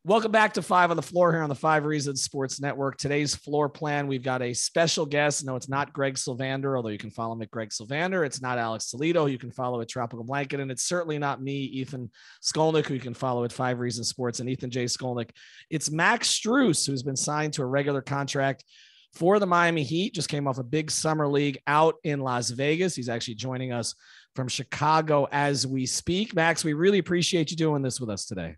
Welcome back to Five on the Floor here on the Five Reasons Sports Network. Today's floor plan, we've got a special guest. No, it's not Greg Sylvander, although you can follow him at Greg Sylvander. It's not Alex Toledo, you can follow at Tropical Blanket. And it's certainly not me, Ethan Skolnick, who you can follow at Five Reasons Sports, and Ethan J. Skolnick. It's Max Strus, who's been signed to a regular contract for the Miami Heat. Just came off a big summer league out in Las Vegas. He's actually joining us from Chicago as we speak. Max, we really appreciate you doing this with us today.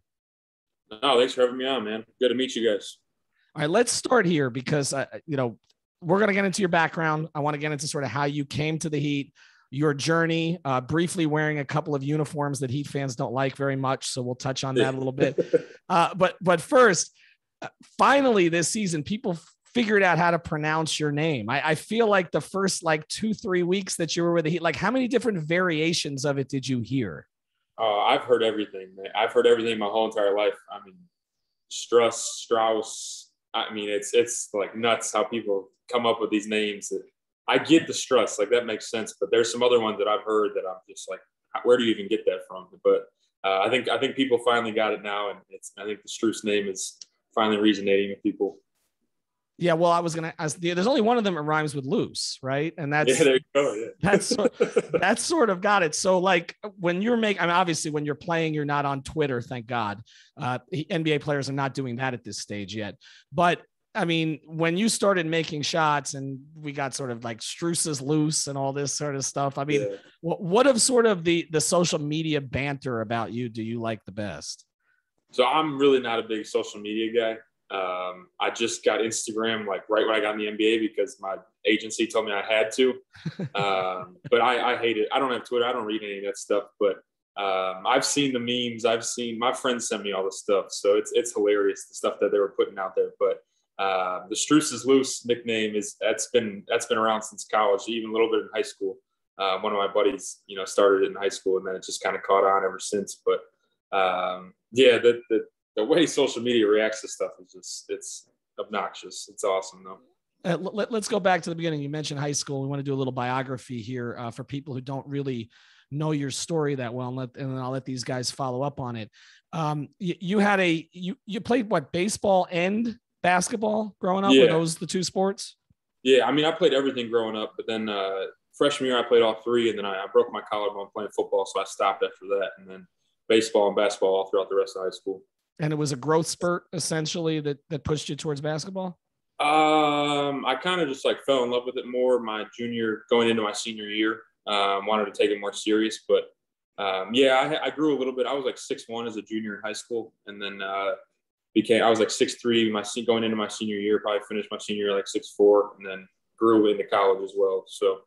Oh, thanks for having me on, man. Good to meet you guys. All right, let's start here because, we're going to get into your background. I want to get into sort of how you came to the Heat, your journey, briefly wearing a couple of uniforms that Heat fans don't like very much. So we'll touch on that a little bit. But first, finally this season, people figured out how to pronounce your name. I feel like the first 2-3 weeks that you were with the Heat, how many different variations of it did you hear? I've heard everything, man. I've heard everything my whole entire life. I mean, Strus. I mean, it's like nuts how people come up with these names. I get the Strus, that makes sense. But there's some other ones that I've heard that I'm just like, where do you even get that from? But I think people finally got it now, and I think the Strus name is finally resonating with people. Yeah, well, I was going to ask. There's only one of them that rhymes with loose, right? And that's there you go. Yeah. that's sort of got it. So, when you're obviously when you're playing, you're not on Twitter, thank God. NBA players are not doing that at this stage yet. But I mean, when you started making shots, and we got sort of Strus is loose and all this sort of stuff. I mean, yeah. What of sort of the social media banter about you do you like the best? So I'm really not a big social media guy. I just got Instagram right when I got in the NBA because my agency told me I had to. But I hate it. I don't have Twitter. I don't read any of that stuff. But I've seen the memes. I've seen my friends send me all the stuff. So it's hilarious, the stuff that they were putting out there. But the Strus is loose nickname that's been around since college, even a little bit in high school. One of my buddies, started it in high school, and then it just kind of caught on ever since. But the way social media reacts to stuff is it's obnoxious. It's awesome, though. Let's go back to the beginning. You mentioned high school. We want to do a little biography here for people who don't really know your story that well, and then I'll let these guys follow up on it. You played what, baseball and basketball growing up? Yeah. Were those the two sports? Yeah, I mean, I played everything growing up, but then freshman year I played all three, and then I broke my collarbone playing football, so I stopped after that, and then baseball and basketball all throughout the rest of high school. And it was a growth spurt essentially that pushed you towards basketball? I kind of just fell in love with it more going into my senior year. Wanted to take it more serious, but I grew a little bit. I was 6'1" as a junior in high school, and then I was 6'3" going into my senior year. Probably finished my senior year 6'4", and then grew into college as well. So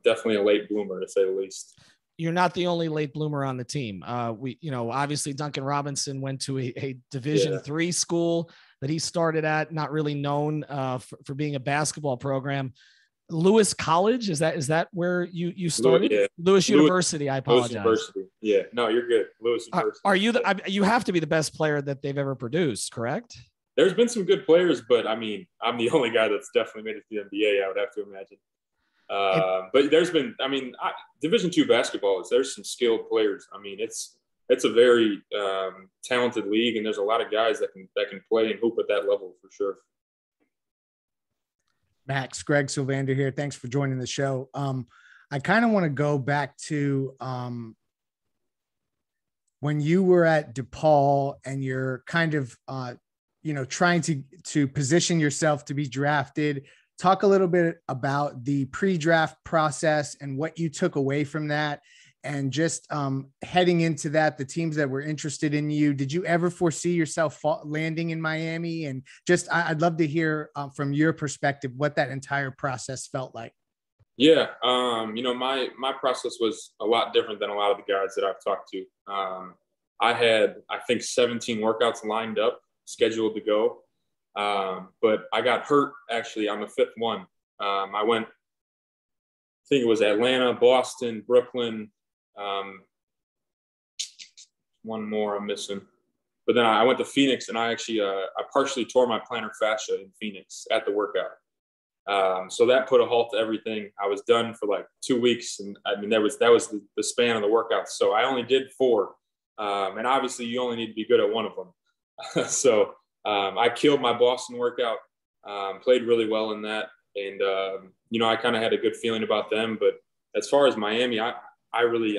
definitely a late bloomer, to say the least. You're not the only late bloomer on the team. Obviously Duncan Robinson went to a Division III school that he started at, not really known for being a basketball program. Lewis College, is that where you started? Yeah. Lewis University. I apologize. Lewis University. Yeah, no, you're good. Lewis University. Are you you have to be the best player that they've ever produced, correct? There's been some good players, but I mean, I'm the only guy that's definitely made it to the NBA, I would have to imagine. But there's been, Division II basketball there's some skilled players. I mean, it's a very talented league, and there's a lot of guys that can play and hoop at that level for sure. Max, Greg Sylvander here. Thanks for joining the show. I kind of want to go back to when you were at DePaul and you're kind of, trying to position yourself to be drafted. Talk a little bit about the pre-draft process and what you took away from that, and just heading into that, the teams that were interested in you. Did you ever foresee yourself landing in Miami? And just, I'd love to hear from your perspective what that entire process felt like. Yeah. My process was a lot different than a lot of the guys that I've talked to. I had, I think, 17 workouts lined up, scheduled to go. But I got hurt actually on the fifth one. I went, I think it was Atlanta, Boston, Brooklyn. One more I'm missing. But then I went to Phoenix, and I actually, I partially tore my plantar fascia in Phoenix at the workout. So that put a halt to everything. I was done for 2 weeks. And I mean, that was the span of the workouts. So I only did 4. And obviously you only need to be good at one of them. So I killed my Boston workout, played really well in that. And, I kind of had a good feeling about them. But as far as Miami, I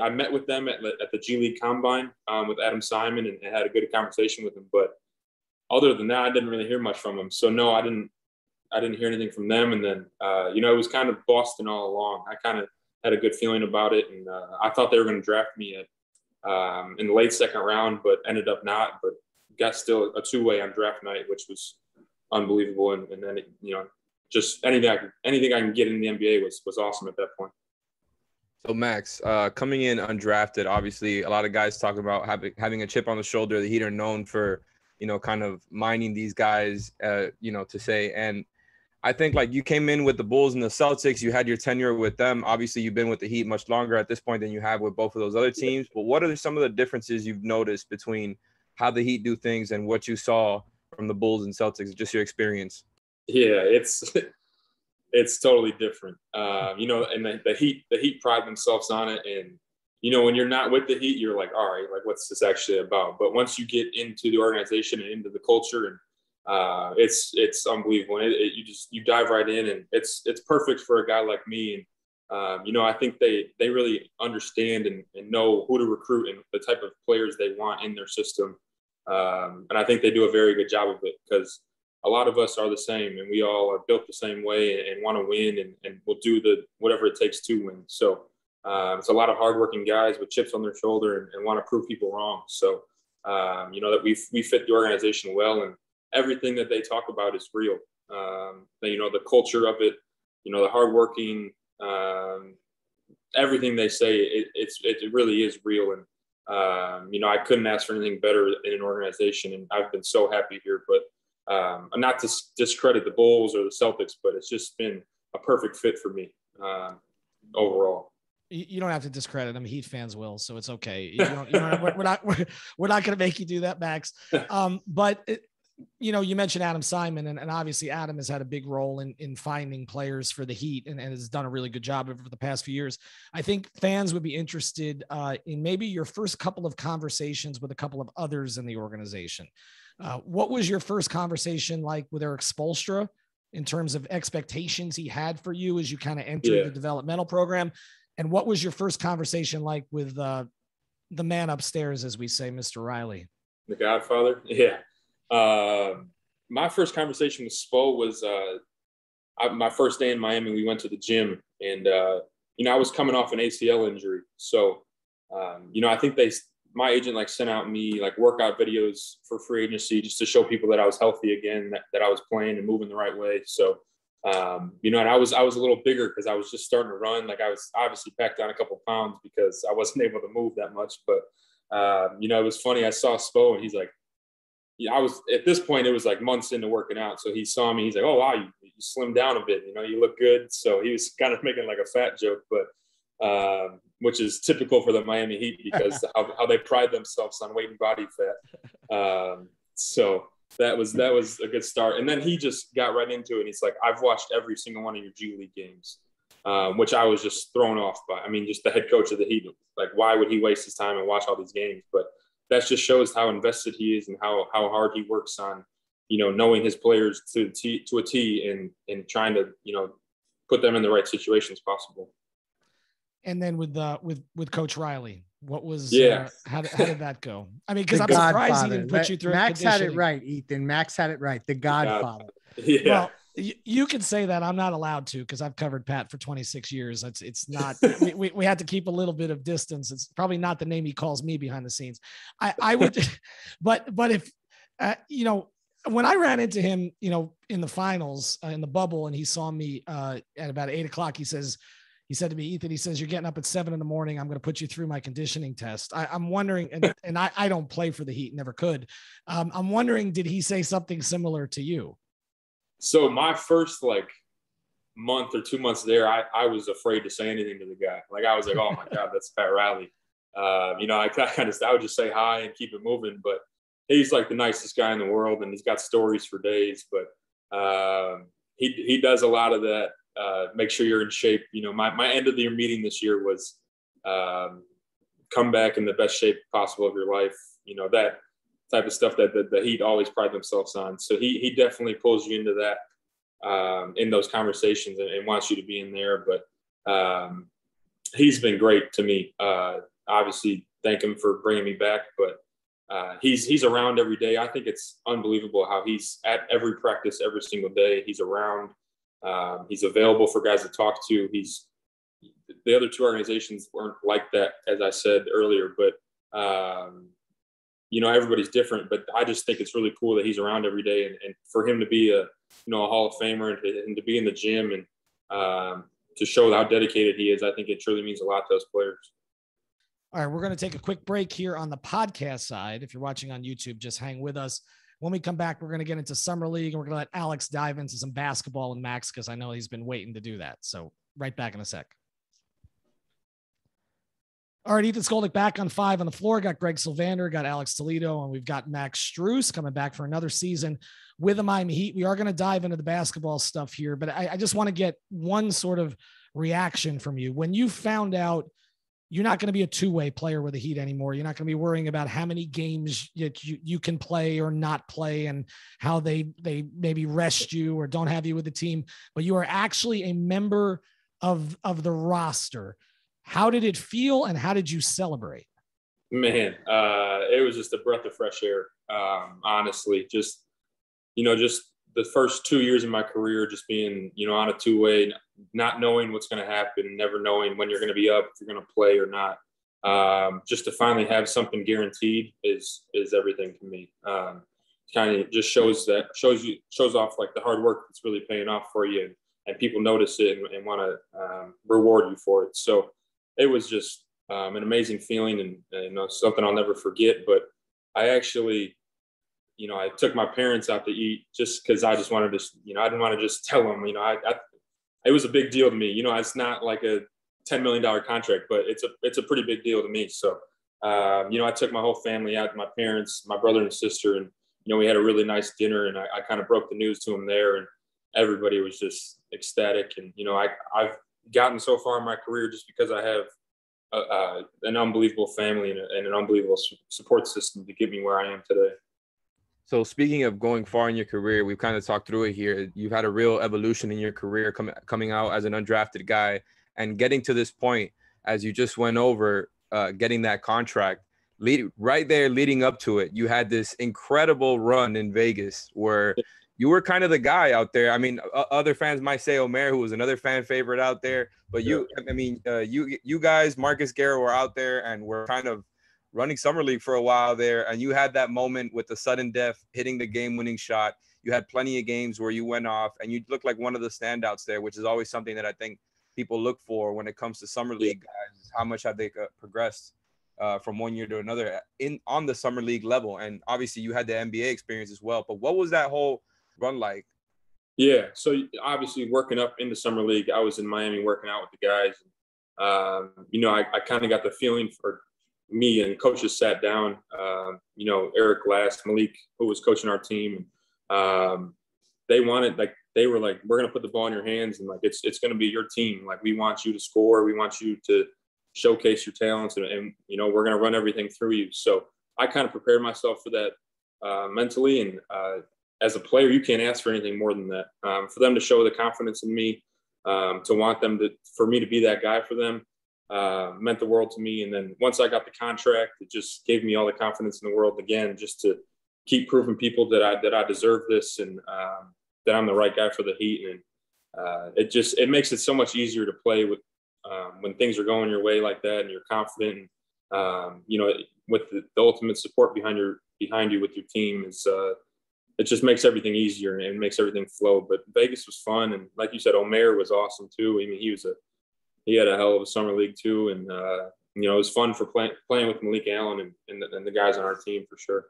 met with them at the G League Combine with Adam Simon and had a good conversation with him. But other than that, I didn't really hear much from him. So no, I didn't hear anything from them. And then, it was kind of Boston all along. I kind of had a good feeling about it. And I thought they were going to draft me in the late second round, but ended up not. But got still a two-way on draft night, which was unbelievable. And then, just anything I can get in the NBA was awesome at that point. So Max, coming in undrafted, obviously a lot of guys talk about having a chip on the shoulder. The Heat are known for, kind of mining these guys, to say. And I think like you came in with the Bulls and the Celtics, you had your tenure with them. Obviously you've been with the Heat much longer at this point than you have with both of those other teams. But what are some of the differences you've noticed between how the Heat do things and what you saw from the Bulls and Celtics, just your experience? Yeah, it's totally different. And the Heat pride themselves on it. And, when you're not with the Heat, you're like, all right, like what's this actually about? But once you get into the organization and into the culture, and it's unbelievable. And you dive right in, and it's perfect for a guy like me. And, I think they really understand and know who to recruit and the type of players they want in their system. And I think they do a very good job of it, because a lot of us are the same, and we all are built the same way and want to win, and we'll do whatever it takes to win. So it's a lot of hardworking guys with chips on their shoulder and want to prove people wrong. So, that we fit the organization well, and everything that they talk about is real. The culture of it, the hardworking, everything they say, it really is real. And, I couldn't ask for anything better in an organization, and I've been so happy here. But not to discredit the Bulls or the Celtics, but it's just been a perfect fit for me overall. You don't have to discredit them. Heat fans will, so it's okay. We're not going to make you do that, Max. But you mentioned Adam Simon, and obviously Adam has had a big role in finding players for the Heat and has done a really good job over the past few years. I think fans would be interested in maybe your first couple of conversations with a couple of others in the organization. What was your first conversation like with Eric Spoelstra in terms of expectations he had for you as you kind of entered the developmental program? And what was your first conversation like with the man upstairs, as we say, Mr. Riley? The Godfather? Yeah. My first conversation with Spo was my first day in Miami. We went to the gym, and, I was coming off an ACL injury. So, I think my agent sent out me workout videos for free agency just to show people that I was healthy again, that I was playing and moving the right way. So, and I was a little bigger because I was just starting to run. I was obviously packed on a couple pounds because I wasn't able to move that much. But, it was funny. I saw Spo, and he's like, I was at this point, it was months into working out. So he saw me, he's like, oh, wow, you slimmed down a bit, you look good. So he was kind of making a fat joke, but, which is typical for the Miami Heat because how they pride themselves on weight and body fat. So that was a good start. And then he just got right into it. And he's like, I've watched every single one of your G League games, which I was just thrown off by. I mean, just the head coach of the Heat, why would he waste his time and watch all these games? But that just shows how invested he is and how hard he works on, knowing his players to a T and trying to, put them in the right situations possible. And then with Coach Riley, what was, how did that go? I mean, because I'm surprised he didn't put you through. Max had it right, Ethan. Max had it right. The Godfather. Yeah. Well, you can say that. I'm not allowed to, because I've covered Pat for 26 years. It's not, we had to keep a little bit of distance. It's probably not the name he calls me behind the scenes. I would, but if, when I ran into him, in the finals, in the bubble, and he saw me at about 8:00, he said to me, Ethan, he says, you're getting up at 7 a.m. I'm going to put you through my conditioning test. I'm wondering, and I don't play for the Heat, never could. I'm wondering, did he say something similar to you? So my first month or 2 months there, I was afraid to say anything to the guy. I was like, oh my God, that's Pat Riley. I would just say hi and keep it moving, but he's the nicest guy in the world, and he's got stories for days, but he does a lot of that. Make sure you're in shape. My end of the year meeting this year was come back in the best shape possible of your life. type of stuff that the Heat always pride themselves on. So he definitely pulls you into that in those conversations and wants you to be in there. But he's been great to me. Obviously, thank him for bringing me back, but he's around every day. I think it's unbelievable how he's at every practice every single day. He's around. He's available for guys to talk to. The other two organizations weren't like that, as I said earlier, but everybody's different, but I just think it's really cool that he's around every day, and for him to be a Hall of Famer and to be in the gym and to show how dedicated he is, I think it truly means a lot to those players. All right, we're going to take a quick break here on the podcast side. If you're watching on YouTube, just hang with us. When we come back, we're going to get into Summer League, and we're going to let Alex dive into some basketball and Max, because I know he's been waiting to do that. So right back in a sec. All right, Ethan Skolnick back on 5 on the floor. Got Greg Sylvander, got Alex Toledo, and we've got Max Strus coming back for another season with the Miami Heat. We are going to dive into the basketball stuff here, but I just want to get one sort of reaction from you. When you found out you're not going to be a two-way player with the Heat anymore, you're not going to be worrying about how many games you can play or not play and how they maybe rest you or don't have you with the team, but you are actually a member of the roster. How did it feel, and how did you celebrate? Man, it was just a breath of fresh air. Honestly, just the first 2 years of my career, just being, on a two-way, not knowing what's going to happen, never knowing when you're going to be up, if you're going to play or not. Just to finally have something guaranteed is everything to me. Kind of just shows off like the hard work that's really paying off for you, and people notice it and want to reward you for it. So it was just an amazing feeling, and something I'll never forget. But I actually, I took my parents out to eat just because I just wanted to, I didn't want to just tell them, it was a big deal to me. It's not like a $10 million contract, but it's a pretty big deal to me. So, I took my whole family out, my parents, my brother and sister, and, we had a really nice dinner, and I kind of broke the news to them there, and everybody was just ecstatic. And, I've gotten so far in my career just because I have an unbelievable family and an unbelievable support system to get me where I am today. So speaking of going far in your career, we've kind of talked through it here. You've had a real evolution in your career coming out as an undrafted guy and getting to this point, as you just went over, getting that contract. Right there leading up to it, you had this incredible run in Vegas where you were kind of the guy out there. I mean, other fans might say Omer, who was another fan favorite out there, but you guys, Marcus Garrett, were out there and were kind of running Summer League for a while there. And you had that moment with the sudden death, hitting the game-winning shot. You had plenty of games where you went off and you looked like one of the standouts there, which is always something that I think people look for when it comes to Summer League guys. How much have they progressed from one year to another on the Summer League level? And obviously you had the NBA experience as well, but what was that whole run like? Yeah, so obviously working up into Summer League, I was in Miami working out with the guys. I kind of got the feeling for me, and coaches sat down, Eric Glass, Malik, who was coaching our team. They were like, we're going to put the ball in your hands, and like, it's going to be your team. Like, we want you to score. We want you to showcase your talents, and we're going to run everything through you. So I kind of prepared myself for that mentally. And as a player, you can't ask for anything more than that. For them to show the confidence in me, to want for me to be that guy for them, meant the world to me. And then once I got the contract, it just gave me all the confidence in the world again, just to keep proving people that I deserve this, and that I'm the right guy for the Heat. And it makes it so much easier to play with when things are going your way like that, and you're confident. With the ultimate support behind you with your team, it just makes everything easier and makes everything flow. But Vegas was fun, and like you said, Omer was awesome too. I mean, he had a hell of a Summer League too, and it was fun for playing with Malik Allen and the guys on our team for sure.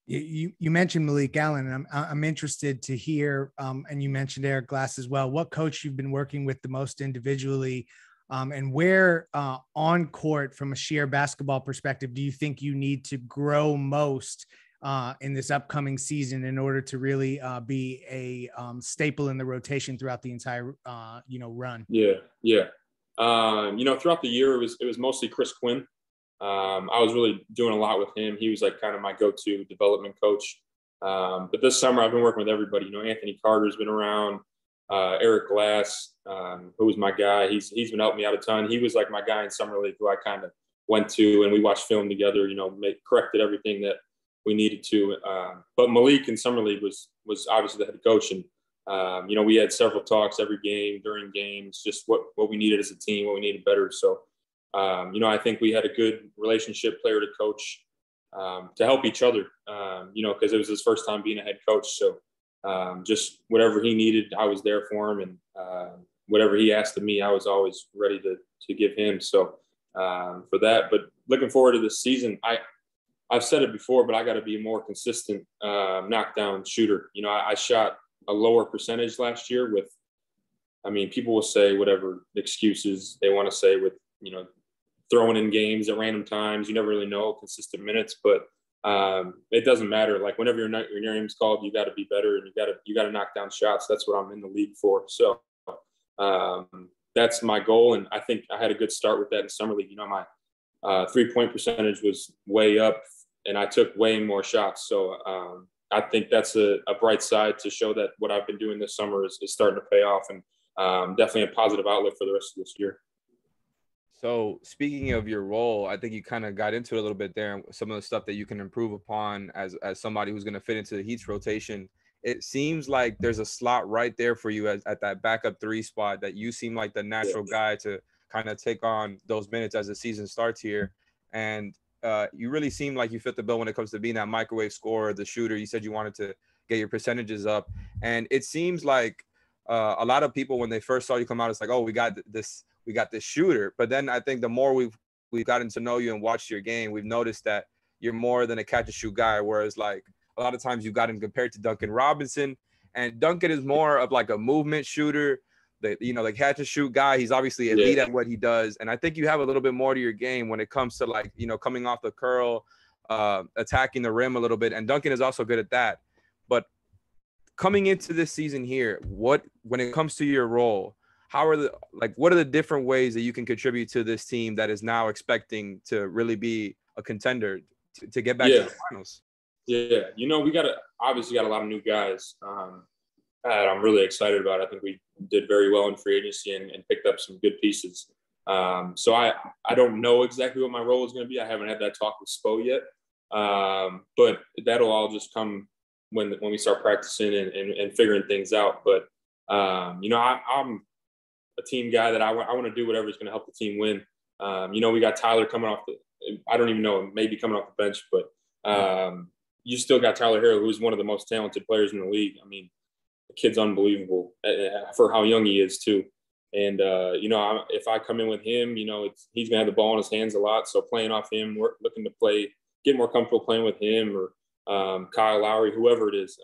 You mentioned Malik Allen, and I'm interested to hear, and you mentioned Eric Glass as well, what coach you've been working with the most individually, and where on court from a sheer basketball perspective do you think you need to grow most in this upcoming season in order to really be a staple in the rotation throughout the entire run? Yeah. Throughout the year it was mostly Chris Quinn. I was really doing a lot with him. He was like kind of my go-to development coach. But this summer I've been working with everybody. You know, Anthony Carter's been around, Eric Glass, who was my guy. He's been helping me out a ton. He was like my guy in summer league who I kind of went to, and we watched film together, you know, corrected everything that we needed to. But Malik in summer league was obviously the head coach. And, you know, we had several talks every game, during games, just what we needed as a team, what we needed better. So, you know, I think we had a good relationship, player to coach, to help each other, you know, because it was his first time being a head coach. So just whatever he needed, I was there for him. And whatever he asked of me, I was always ready to give him. So for that, but looking forward to this season, I've said it before, but I got to be a more consistent knockdown shooter. You know, I shot a lower percentage last year with, I mean, people will say whatever excuses they want to say with, you know, throwing in games at random times. You never really know consistent minutes, but it doesn't matter. Like whenever your name's called, you got to be better, and you got to knock down shots. That's what I'm in the league for. So that's my goal, and I think I had a good start with that in summer league. You know, my 3-point percentage was way up, and I took way more shots. So I think that's a bright side to show that what I've been doing this summer is starting to pay off, and definitely a positive outlook for the rest of this year. So speaking of your role, I think you kind of got into it a little bit there, some of the stuff that you can improve upon as somebody who's going to fit into the Heat's rotation. It seems like there's a slot right there for you at that backup 3 spot, that you seem like the natural guy to kind of take on those minutes as the season starts here. And you really seem like you fit the bill when it comes to being that microwave scorer, the shooter. You said you wanted to get your percentages up. And it seems like a lot of people, when they first saw you come out, it's like, oh, we got this shooter. But then I think the more we've gotten to know you and watched your game, we've noticed that you're more than a catch and shoot guy. Whereas like a lot of times you've gotten compared to Duncan Robinson, and Duncan is more of like a movement shooter, the catch and shoot guy. He's obviously elite at what he does. And I think you have a little bit more to your game when it comes to like, you know, coming off the curl, attacking the rim a little bit. And Duncan is also good at that. But coming into this season here, when it comes to your role, what are the different ways that you can contribute to this team that is now expecting to really be a contender to get back to the finals? Yeah. You know, we obviously got a lot of new guys that I'm really excited about. I think we did very well in free agency and picked up some good pieces. So I don't know exactly what my role is going to be. I haven't had that talk with Spo yet. But that'll all just come when we start practicing and figuring things out. But, you know, I'm a team guy that I want to do whatever is going to help the team win. You know, we got Tyler coming off I don't even know, maybe coming off the bench, but you still got Tyler Harrell, who's one of the most talented players in the league. I mean, the kid's unbelievable for how young he is too. And, you know, if I come in with him, you know, he's going to have the ball in his hands a lot. So playing off him, we're looking to get more comfortable playing with him or Kyle Lowry, whoever it is.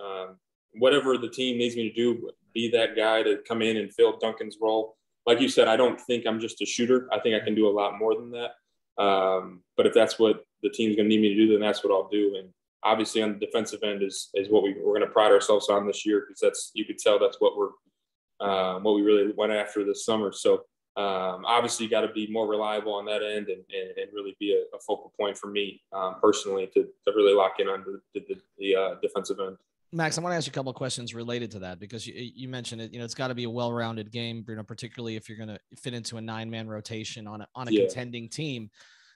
Whatever the team needs me to do, be that guy to come in and fill Duncan's role. Like you said, I don't think I'm just a shooter. I think I can do a lot more than that. But if that's what the team's going to need me to do, then that's what I'll do. And obviously on the defensive end is what we're going to pride ourselves on this year, because you could tell that's what we really went after this summer. So obviously you got to be more reliable on that end and really be a focal point for me personally to really lock in on the defensive end. Max, I want to ask you a couple of questions related to that, because you mentioned it. You know, it's got to be a well-rounded game, you know, particularly if you're going to fit into a 9-man rotation on a contending team.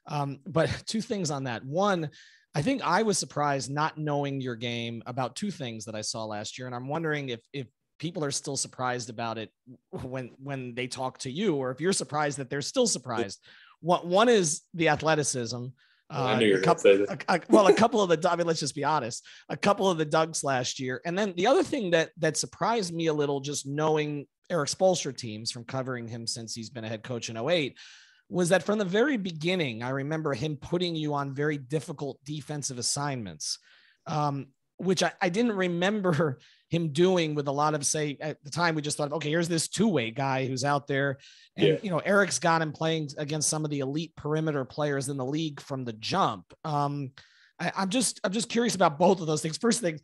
But 2 things on that. One, I think I was surprised not knowing your game about 2 things that I saw last year, and I'm wondering if people are still surprised about it when they talk to you, or if you're surprised that they're still surprised. One is the athleticism. A couple of the, I mean, let's just be honest, a couple of the dunks last year. And then the other thing that surprised me a little, just knowing Eric Spoelstra teams from covering him since he's been a head coach in 2008, was that from the very beginning, I remember him putting you on very difficult defensive assignments, which I didn't remember him doing with a lot of, say, at the time, we just thought, okay, here's this 2-way guy who's out there. And, you know, Eric's got him playing against some of the elite perimeter players in the league from the jump. I'm just curious about both of those things. First thing,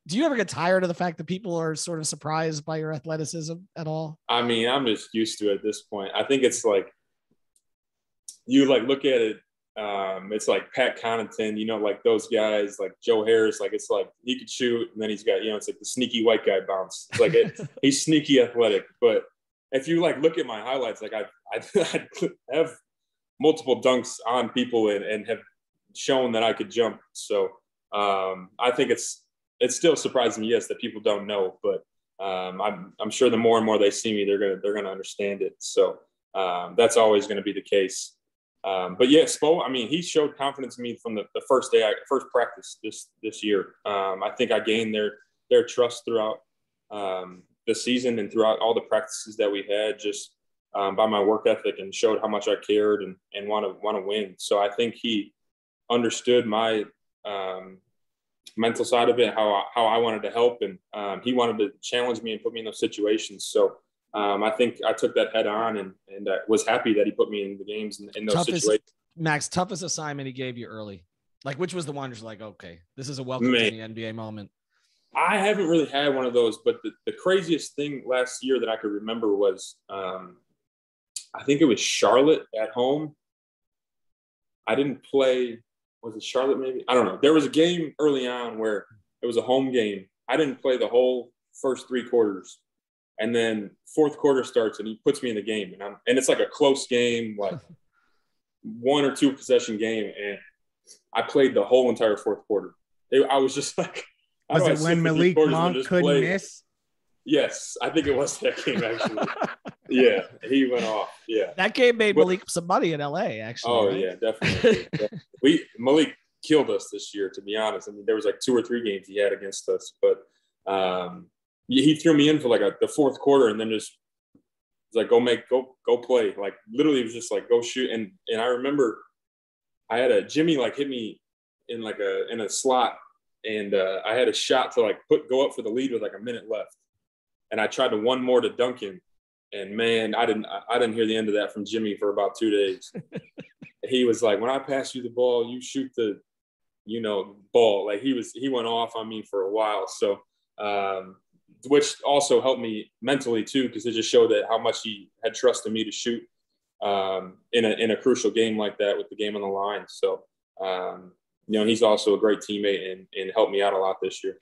do you ever get tired of the fact that people are sort of surprised by your athleticism at all? I mean, I'm just used to it at this point. I think it's like, you like look at it It's like Pat Connaughton, like those guys, like Joe Harris. Like it's like he could shoot, and then he's got, it's like the sneaky white guy bounce. It's like he's sneaky athletic. But if you like look at my highlights, like I have multiple dunks on people and have shown that I could jump. So I think it's still surprising, yes, that people don't know, but I'm sure the more and more they see me, they're gonna understand it. So that's always going to be the case. But yeah, Spo, I mean, he showed confidence in me from the first first practice this year. I think I gained their trust throughout the season and throughout all the practices that we had, just by my work ethic, and showed how much I cared and want to win. So I think he understood my mental side of it, how I wanted to help, and he wanted to challenge me and put me in those situations. So I think I took that head on and was happy that he put me in the games in those situations. Max, toughest assignment he gave you early? Like, which was the one you're like, okay, this is a welcome to the NBA moment? I haven't really had one of those, but the craziest thing last year that I could remember was I think it was Charlotte at home. I didn't play. Was it Charlotte maybe? I don't know. There was a game early on where it was a home game. I didn't play the whole first 3 quarters. And then fourth quarter starts and he puts me in the game. And it's like a close game, like 1 or 2 possession game. And I played the whole entire fourth quarter. I was just like, was it when Malik Monk couldn't miss? Yes, I think it was that game, actually. Yeah, he went off. Yeah. That game made Malik some money in LA, actually. Oh, right? Yeah, definitely. Malik killed us this year, to be honest. I mean, there was like 2 or 3 games he had against us, but he threw me in for like the fourth quarter and then just was like, go play. Like literally it was just like, go shoot. And I remember I had Jimmy like hit me in like in a slot, and I had a shot to like go up for the lead with like a minute left. And I tried to one more to Duncan. And man, I didn't hear the end of that from Jimmy for about 2 days. He was like, when I pass you the ball, you shoot the, ball. Like he went off on me for a while. So, which also helped me mentally too, because it just showed that how much he had trusted me to shoot in a crucial game like that with the game on the line. So, he's also a great teammate and helped me out a lot this year.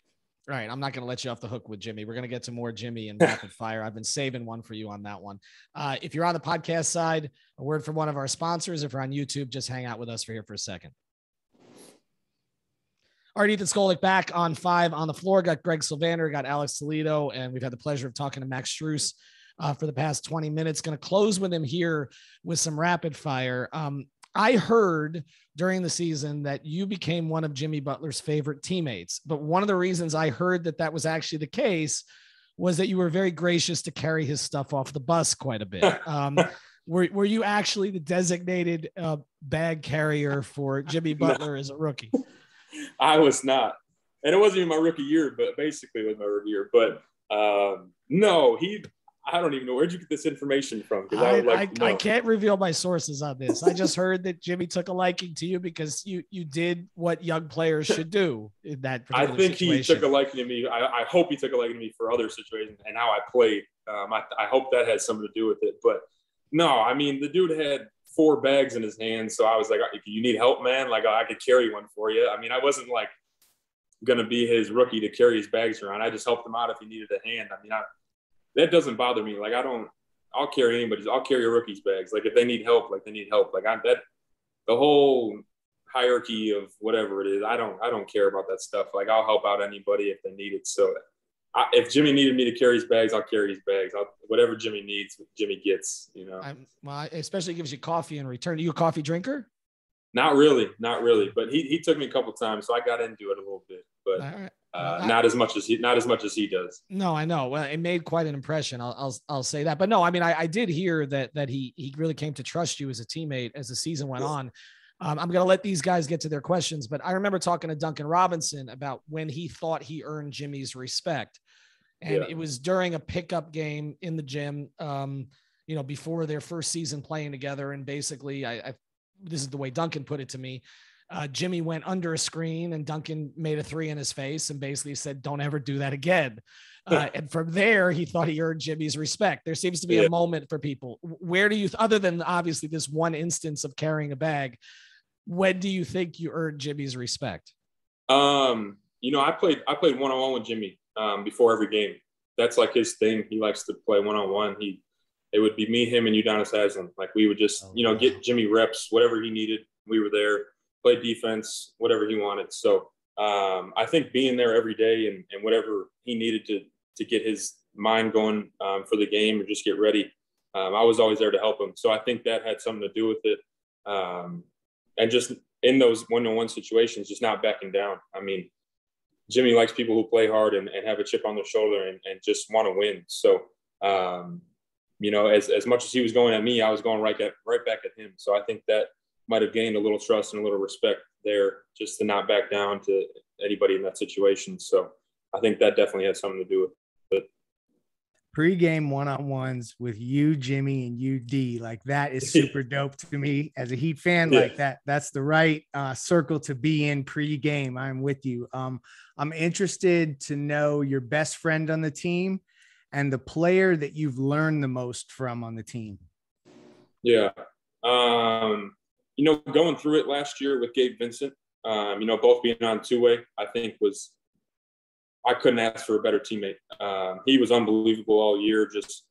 Right. I'm not going to let you off the hook with Jimmy. We're going to get to more Jimmy and rapid fire. I've been saving one for you on that one. If you're on the podcast side, a word from one of our sponsors. If you're on YouTube, just hang out with us for a second. All right, Ethan Skolnick back on 5 on the floor. Got Greg Sylvander, got Alex Toledo, and we've had the pleasure of talking to Max Strus for the past 20 minutes. Going to close with him here with some rapid fire. I heard during the season that you became one of Jimmy Butler's favorite teammates, but one of the reasons I heard that was actually the case was that you were very gracious to carry his stuff off the bus quite a bit. Were you actually the designated bag carrier for Jimmy Butler as a rookie? I was not. And it wasn't even my rookie year, but basically it was my rookie year. But no, I don't even know. Where'd you get this information from? I can't reveal my sources on this. I just heard that Jimmy took a liking to you because you did what young players should do in that particular situation. He took a liking to me. I hope he took a liking to me for other situations and how I played. I hope that has something to do with it. But no, I mean, the dude had 4 bags in his hands. So I was like, if you need help, man, like I could carry one for you. I mean, I wasn't like going to be his rookie to carry his bags around. I just helped him out if he needed a hand. I mean, that doesn't bother me. Like I'll carry anybody's. I'll carry a rookie's bags. Like if they need help, like they need help. Like the whole hierarchy of whatever it is, I don't care about that stuff. Like I'll help out anybody if they need it. So if Jimmy needed me to carry his bags, I'll carry his bags. Whatever Jimmy needs, Jimmy gets. Well, especially gives you coffee in return. Are you a coffee drinker? Not really. But he took me a couple times, so I got into it a little bit. But. All right. Not as much as he does. No, I know. Well, it made quite an impression. I'll say that. But no, I mean, I did hear that he really came to trust you as a teammate as the season went on. I'm going to let these guys get to their questions, but I remember talking to Duncan Robinson about when he thought he earned Jimmy's respect. And It was during a pickup game in the gym, before their first season playing together. And basically this is the way Duncan put it to me. Jimmy went under a screen and Duncan made a 3 in his face and basically said, don't ever do that again. And from there, he thought he earned Jimmy's respect. There seems to be a moment for people. Where do you, other than obviously this one instance of carrying a bag, When do you think you earned Jimmy's respect? I played one-on-one with Jimmy before every game. That's like his thing. He likes to play one-on-one. It would be me, him, and Udonis Haslem. Like we would just, get Jimmy reps, whatever he needed. We were there, play defense, whatever he wanted. So I think being there every day and whatever he needed to get his mind going for the game or just get ready, I was always there to help him. So I think that had something to do with it. And just in those one-on-one situations, just not backing down. I mean, Jimmy likes people who play hard and have a chip on their shoulder and just want to win. So, as much as he was going at me, I was going right back at him. So I think that might have gained a little trust and a little respect there, just to not back down to anybody in that situation. So I think that definitely had something to do with it. Pre-game one-on-ones with you, Jimmy, and you, D, like that is super dope to me as a Heat fan. Yeah. Like that's the right circle to be in pre-game. I'm with you. I'm interested to know your best friend on the team and the player that you've learned the most from on the team. Yeah. Going through it last year with Gabe Vincent, both being on two-way, I think I couldn't ask for a better teammate. He was unbelievable all year, just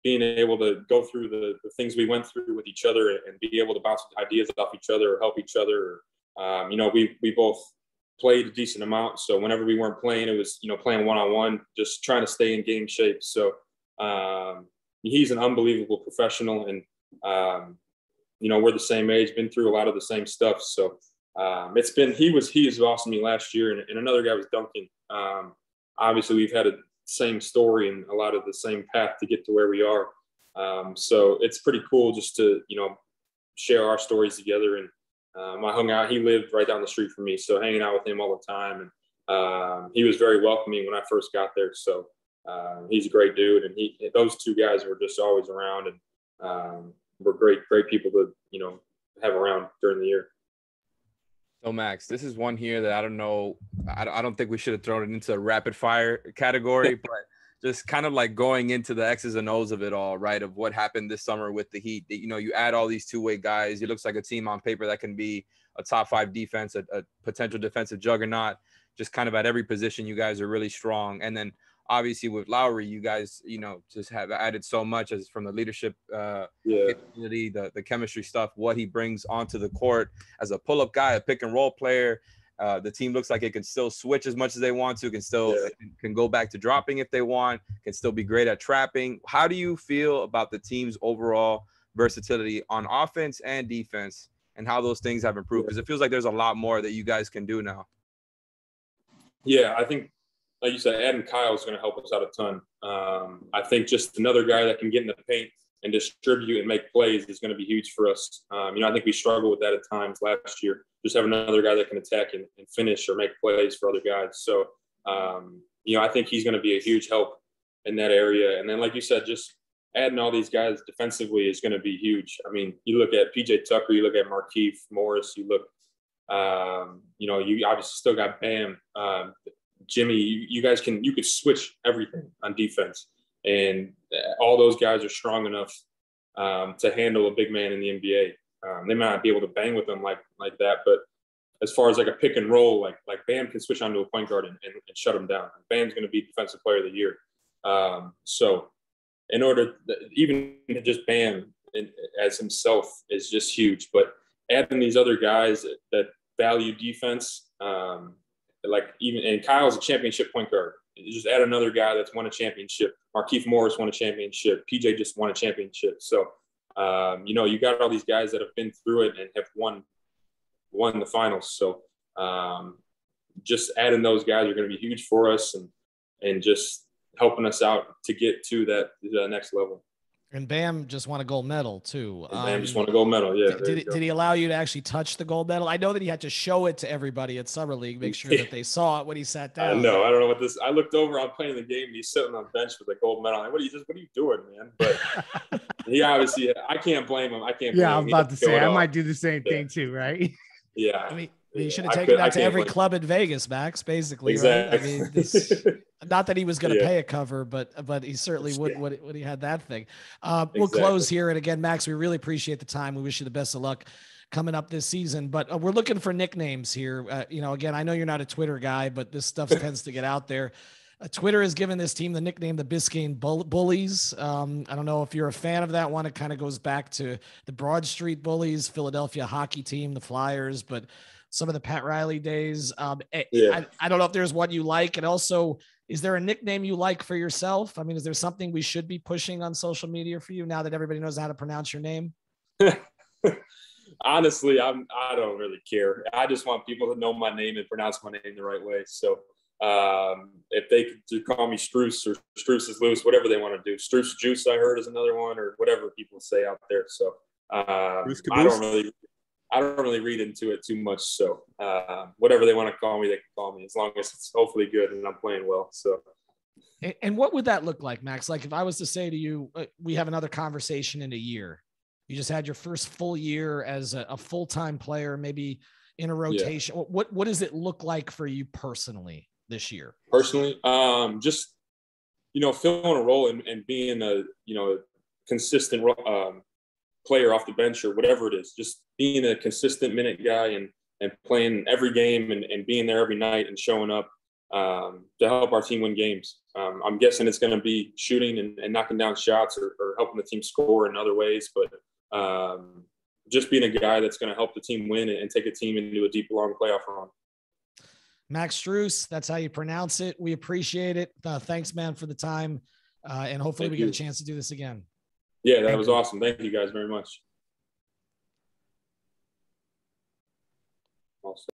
being able to go through the things we went through with each other and be able to bounce ideas off each other or help each other. We both played a decent amount. So whenever we weren't playing, it was, playing one-on-one, just trying to stay in game shape. So he's an unbelievable professional and, we're the same age, been through a lot of the same stuff. So he was awesome to me last year. And another guy was Duncan. Obviously we've had a same story and a lot of the same path to get to where we are. So it's pretty cool just to, share our stories together. And I hung out, he lived right down the street from me. So hanging out with him all the time. And he was very welcoming when I first got there. So he's a great dude. And those two guys were just always around and were great people to, have around during the year. So Max, this is one here that I don't know. I don't think we should have thrown it into a rapid fire category, but just kind of like going into the X's and O's of it all, right? Of what happened this summer with the Heat. You add all these two-way guys. It looks like a team on paper that can be a top 5 defense, a potential defensive juggernaut. Just kind of at every position, you guys are really strong. And then obviously with Lowry, you guys, just have added so much as from the leadership capability, the chemistry stuff, what he brings onto the court as a pull-up guy, a pick and roll player. The team looks like it can still switch as much as they want to, can go back to dropping if they want, can still be great at trapping. How do you feel about the team's overall versatility on offense and defense and how those things have improved? Because it feels like there's a lot more that you guys can do now. Yeah, I think, like you said, adding Kyle is going to help us out a ton. I think just another guy that can get in the paint and distribute and make plays is going to be huge for us. I think we struggled with that at times last year. Just have another guy that can attack and finish or make plays for other guys. So, I think he's going to be a huge help in that area. And then, like you said, just adding all these guys defensively is going to be huge. I mean, you look at PJ Tucker, you look at Markieff Morris, you look, you obviously still got Bam, Jimmy. You could switch everything on defense, and all those guys are strong enough to handle a big man in the NBA. They might not be able to bang with them like that, but as far as like a pick and roll, like Bam can switch onto a point guard and shut him down. Bam's going to be Defensive Player of the Year. So in order, even just Bam as himself is just huge, but adding these other guys that value defense, and Kyle's a championship point guard. You just add another guy that's won a championship. Markieff Morris won a championship. PJ just won a championship. So, you got all these guys that have been through it and have won the finals. So, just adding those guys are going to be huge for us and just helping us out to get to the next level. And Bam just won a gold medal too. Bam just won a gold medal. Yeah. Did he allow you to actually touch the gold medal? I know that he had to show it to everybody at Summer League, make sure that they saw it when he sat down. No, I don't know what this. I looked over. I'm playing the game. And he's sitting on the bench with a gold medal. I'm like, what are you doing, man? But he obviously, I can't blame him. I'm about to say, I might do the same thing too, right? Yeah. I mean, you should have taken that to every club in Vegas, Max, basically. Exactly. Right? I mean, not that he was going to pay a cover, but he certainly would when he had that thing. We'll close here. And again, Max, we really appreciate the time. We wish you the best of luck coming up this season. But we're looking for nicknames here. You know, again, I know you're not a Twitter guy, but this stuff tends to get out there. Twitter has given this team the nickname the Biscayne Bullies. I don't know if you're a fan of that one. It kind of goes back to the Broad Street Bullies, Philadelphia hockey team, the Flyers, but some of the Pat Riley days. Yeah. I don't know if there's one you like. And also, is there a nickname you like for yourself? I mean, is there something we should be pushing on social media for you now that everybody knows how to pronounce your name? Honestly, I don't really care. I just want people to know my name and pronounce my name the right way. So if they could call me Strus or Strus is loose, whatever they want to do. Strus Juice, I heard, is another one, or whatever people say out there. So I don't really read into it too much. So whatever they want to call me, they can call me, as long as it's hopefully good and I'm playing well. So. And what would that look like, Max? Like if I was to say to you, we have another conversation in a year, you just had your first full year as a full-time player, maybe in a rotation. Yeah. What does it look like for you personally this year? Personally, just, you know, filling a role and being a, you know, consistent player off the bench or whatever it is, just being a consistent minute guy and playing every game and being there every night and showing up to help our team win games. I'm guessing it's going to be shooting and knocking down shots or helping the team score in other ways, but just being a guy that's going to help the team win and take a team into a deep, long playoff run. Max Strus, that's how you pronounce it. We appreciate it. Thanks, man, for the time. And hopefully we get a chance to do this again. Yeah, that was awesome. Thank you guys very much.